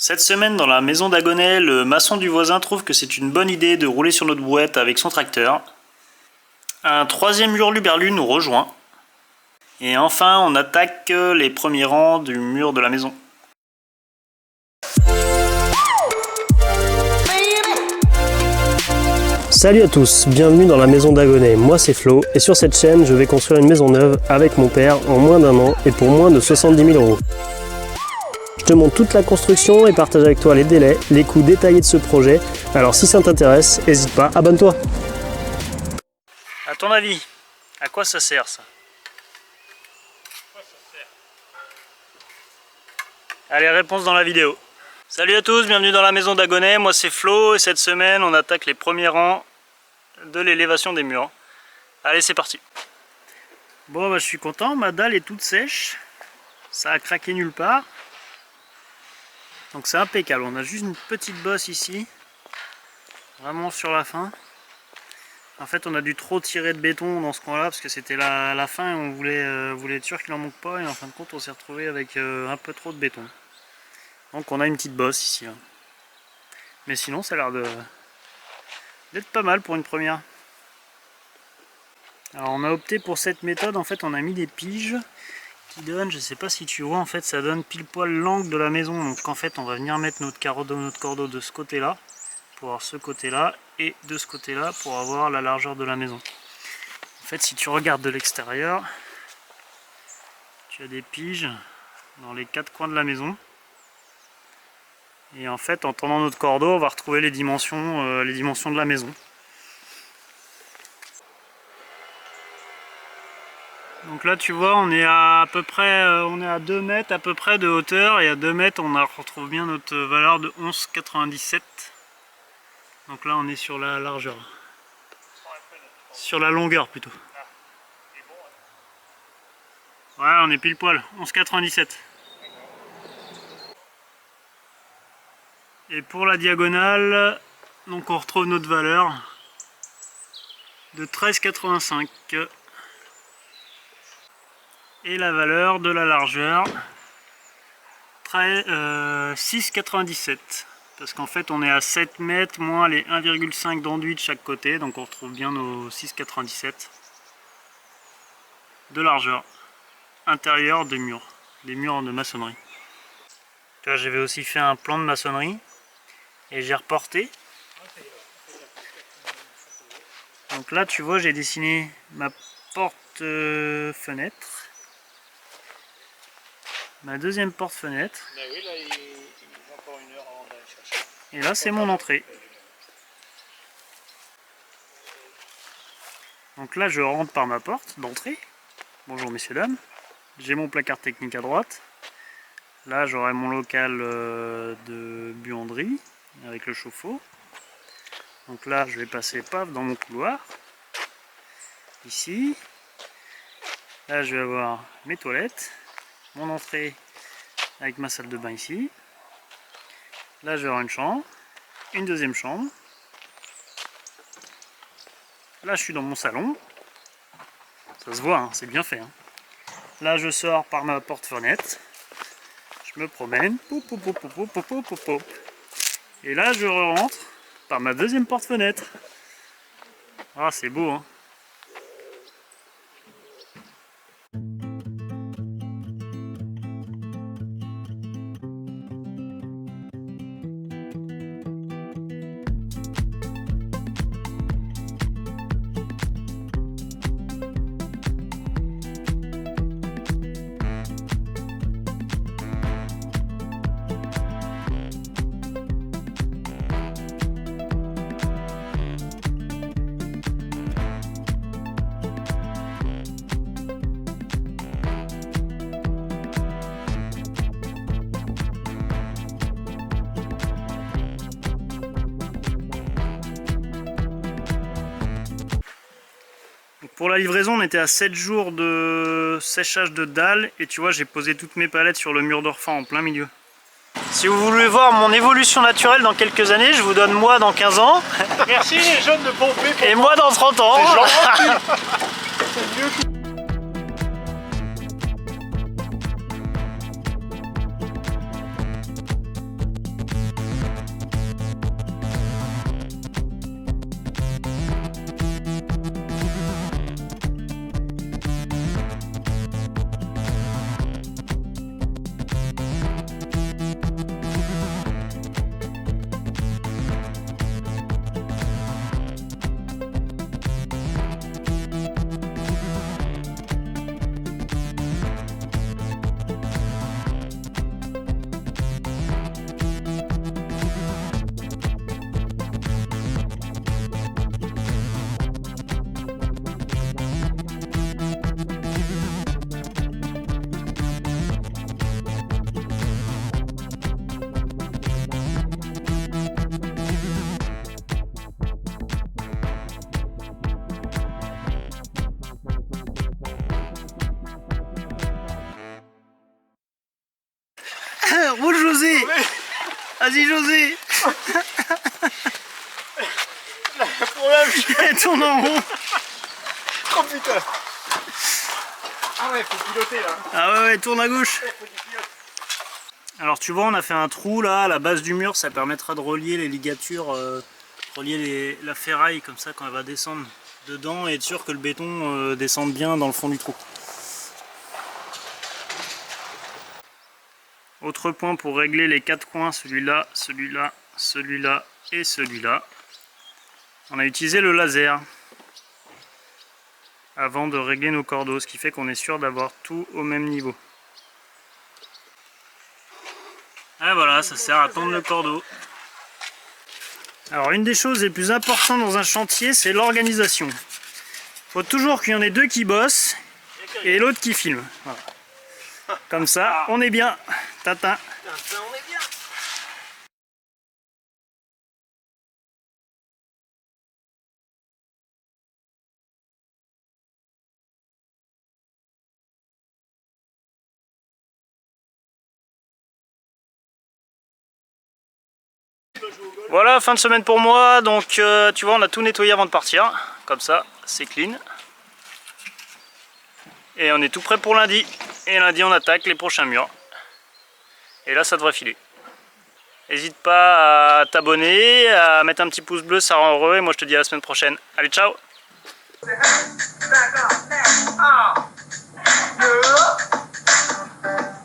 Cette semaine, dans la maison d'Agonais, le maçon du voisin trouve que c'est une bonne idée de rouler sur notre brouette avec son tracteur. Un troisième hurluberlu nous rejoint. Et enfin, on attaque les premiers rangs du mur de la maison. Salut à tous, bienvenue dans la maison d'Agonais, moi c'est Flo et sur cette chaîne je vais construire une maison neuve avec mon père en moins d'1 an et pour moins de 70 000 €. Je te montre toute la construction et partage avec toi les délais, les coûts détaillés de ce projet, alors si ça t'intéresse, n'hésite pas, abonne-toi. À ton avis, à quoi ça sert ça? Allez, réponse dans la vidéo. Salut à tous, bienvenue dans la maison d'Agonais, moi c'est Flo et cette semaine on attaque les premiers rangs de l'élévation des murs. Allez, c'est parti. Bon, bah, je suis content, ma dalle est toute sèche, ça a craqué nulle part. Donc c'est impeccable, on a juste une petite bosse ici, vraiment sur la fin. En fait on a dû trop tirer de béton dans ce coin là parce que c'était la fin et on voulait être sûr qu'il en manque pas et en fin de compte on s'est retrouvé avec un peu trop de béton. Donc on a une petite bosse ici là. Mais sinon ça a l'air d'être pas mal pour une première. Alors on a opté pour cette méthode, en fait on a mis des piges qui donnent, je sais pas si tu vois, en fait ça donne pile poil l'angle de la maison. Donc en fait on va venir mettre notre cordeau de ce côté là pour avoir ce côté là et de ce côté là pour avoir la largeur de la maison. En fait si tu regardes de l'extérieur, tu as des piges dans les 4 coins de la maison. Et en fait en tendant notre cordeau on va retrouver les dimensions de la maison. Donc là tu vois on est à peu près on est à 2 mètres à peu près de hauteur et à 2 mètres on retrouve bien notre valeur de 11,97. Donc là on est sur la largeur. Sur la longueur plutôt. Ouais, on est pile poil, 11,97. Et pour la diagonale, donc on retrouve notre valeur de 13,85. Et la valeur de la largeur 6,97. Parce qu'en fait on est à 7 mètres moins les 1,5 d'enduit de chaque côté, donc on retrouve bien nos 6,97 de largeur intérieure des murs de maçonnerie. J'avais aussi fait un plan de maçonnerie et j'ai reporté. Donc là tu vois j'ai dessiné ma porte fenêtre, ma deuxième porte fenêtre. Ben oui, là, il faut encore 1 heure avant d'aller chercher. Et là c'est mon entrée. Donc là je rentre par ma porte d'entrée. Bonjour messieurs dames. J'ai mon placard technique à droite. Là j'aurai mon local de buanderie avec le chauffe-eau. Donc là je vais passer paf dans mon couloir. Ici. Là je vais avoir mes toilettes. Mon entrée avec ma salle de bain ici. Là je vais avoir une chambre. Une deuxième chambre. Là je suis dans mon salon. Ça se voit, hein, c'est bien fait. Hein. Là je sors par ma porte-fenêtre. Je me promène. Poup, poup, poup, poup, poup, poup, poup, poup. Et là je rentre par ma deuxième porte-fenêtre. Ah c'est beau hein. Pour la livraison, on était à 7 jours de séchage de dalles et tu vois, j'ai posé toutes mes palettes sur le mur d'Orphan en plein milieu. Si vous voulez voir mon évolution naturelle dans quelques années, je vous donne moi dans 15 ans. Merci les jeunes de pomper. Et moi dans 30 ans. C'est mieux que... roule José. Vas-y José. Le problème, Elle tourne en rond. oh putain. Ah ouais, faut piloter là. Ah ouais, tourne à gauche. Alors tu vois, on a fait un trou là à la base du mur, ça permettra de relier les ligatures, relier la ferraille comme ça quand elle va descendre dedans et être sûr que le béton descende bien dans le fond du trou. Autre point pour régler les 4 coins, celui-là, celui-là, celui-là et celui-là. On a utilisé le laser avant de régler nos cordeaux, ce qui fait qu'on est sûr d'avoir tout au même niveau. Et voilà, ça sert à tendre le cordeau. Alors une des choses les plus importantes dans un chantier, c'est l'organisation. Il faut toujours qu'il y en ait deux qui bossent et l'autre qui filme. Voilà. Comme ça, on est bien. Tata. On est bien. Voilà, fin de semaine pour moi. Donc tu vois, on a tout nettoyé avant de partir. Comme ça, c'est clean. Et on est tout prêt pour lundi. Et lundi, on attaque les prochains murs. Et là, ça devrait filer. N'hésite pas à t'abonner, à mettre un petit pouce bleu, ça rend heureux. Et moi, je te dis à la semaine prochaine. Allez, ciao! Back up now.